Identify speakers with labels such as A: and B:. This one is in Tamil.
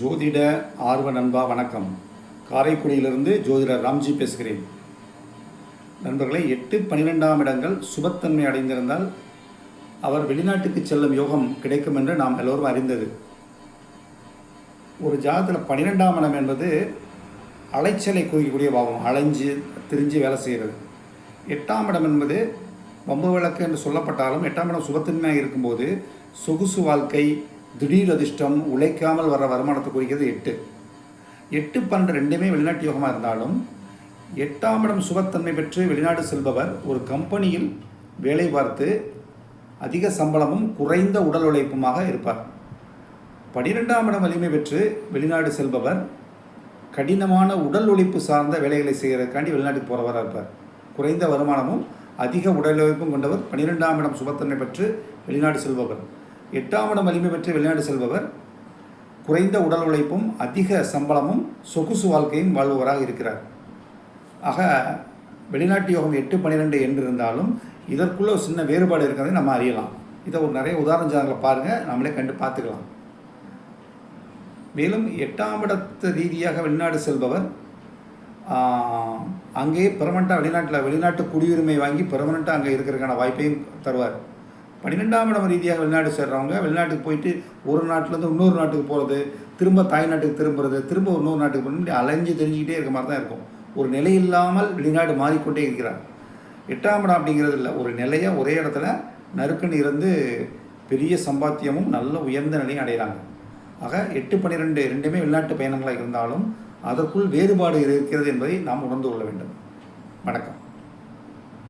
A: ஜோதிட ஆர்வ நண்பா வணக்கம். காரைக்குடியிலிருந்து ஜோதிடர் ராம்ஜி பேசுகிறேன். நண்பர்களை 8-12ஆம் இடங்கள் சுபத்தன்மை அடைந்திருந்தால் அவர் வெளிநாட்டுக்கு செல்லும் யோகம் கிடைக்கும் என்று நாம் எல்லோரும் அறிந்தது. ஒரு ஜாதகத்தில் 12ஆம் இடம் என்பது அலைச்சலை குறிக்கக்கூடிய பாவம், அலைஞ்சு திரிஞ்சு வேலை செய்கிறது. 8ஆம் இடம் என்பது வம்பு விளக்கு என்று சொல்லப்பட்டாலும் 8ஆம் இடம் சுபத்தன்மையாக இருக்கும்போது சொகுசு வாழ்க்கை, திடீர் அதிர்ஷ்டம், உழைக்காமல் வர வருமானத்தை குறிக்கிறது 8. 8-12 ரெண்டுமே வெளிநாட்டு யோகமாக இருந்தாலும் 8ஆம் இடம் சுபத்தன்மை பெற்று வெளிநாடு செல்பவர் ஒரு கம்பெனியில் வேலை பார்த்து அதிக சம்பளமும் குறைந்த உடல் உழைப்புமாக இருப்பார். 12ஆம் இடம் வலிமை பெற்று வெளிநாடு செல்பவர் கடினமான உடல் உழைப்பு சார்ந்த வேலைகளை செய்கிறதுக்காண்டி வெளிநாட்டுக்கு போகிறவராக இருப்பார். குறைந்த வருமானமும் அதிக உடல் உழைப்பும் கொண்டவர் 12ஆம் இடம் சுபத்தன்மை பெற்று வெளிநாடு செல்பவர். 8ஆம் இடம் வலிமை பெற்று வெளிநாடு செல்பவர் குறைந்த உடல் உழைப்பும் அதிக சம்பளமும் சொகுசு வாழ்க்கையும் வாழ்பவராக இருக்கிறார். ஆக வெளிநாட்டு யோகம் 8-12 என்று இருந்தாலும் இதற்குள்ள ஒரு சின்ன வேறுபாடு இருக்கிறதை நம்ம அறியலாம். இதை ஒரு நிறைய உதாரண ஜாதகங்களை பாருங்கள், நம்மளே கண்டு பார்த்துக்கலாம். மேலும் 8ஆம் இடத்து ரீதியாக வெளிநாடு செல்பவர் அங்கேயே பெர்மனண்ட்டாக வெளிநாட்டு குடியுரிமை வாங்கி பெர்மனண்ட்டாக அங்கே இருக்கிறதுக்கான வாய்ப்பையும் தருவார். 12ஆம் இடம் ரீதியாக வெளிநாடு சேர்றவங்க வெளிநாட்டுக்கு போயிட்டு ஒரு நாட்டிலேருந்து இன்னொரு நாட்டுக்கு போகிறது, திரும்ப தாய் நாட்டுக்கு திரும்புறது, திரும்ப இன்னொரு நாட்டுக்கு போய் அலைஞ்சு தெரிஞ்சுக்கிட்டே இருக்க மாதிரி தான் இருக்கும். ஒரு நிலை இல்லாமல் வெளிநாடு மாறிக்கொண்டே இருக்கிறார். 8ஆம் இடம் அப்படிங்கிறது இல்லை, ஒரு நிலையாக ஒரே இடத்துல நறுக்குன்னு இருந்து பெரிய சம்பாத்தியமும் நல்ல உயர்ந்த நிலையும் அடைகிறாங்க. ஆக 8-12 ரெண்டுமே வெளிநாட்டு பயணங்களாக இருந்தாலும் அதற்குள் வேறுபாடு இருக்கிறது என்பதை நாம் உணர்ந்து கொள்ள வேண்டும். வணக்கம்.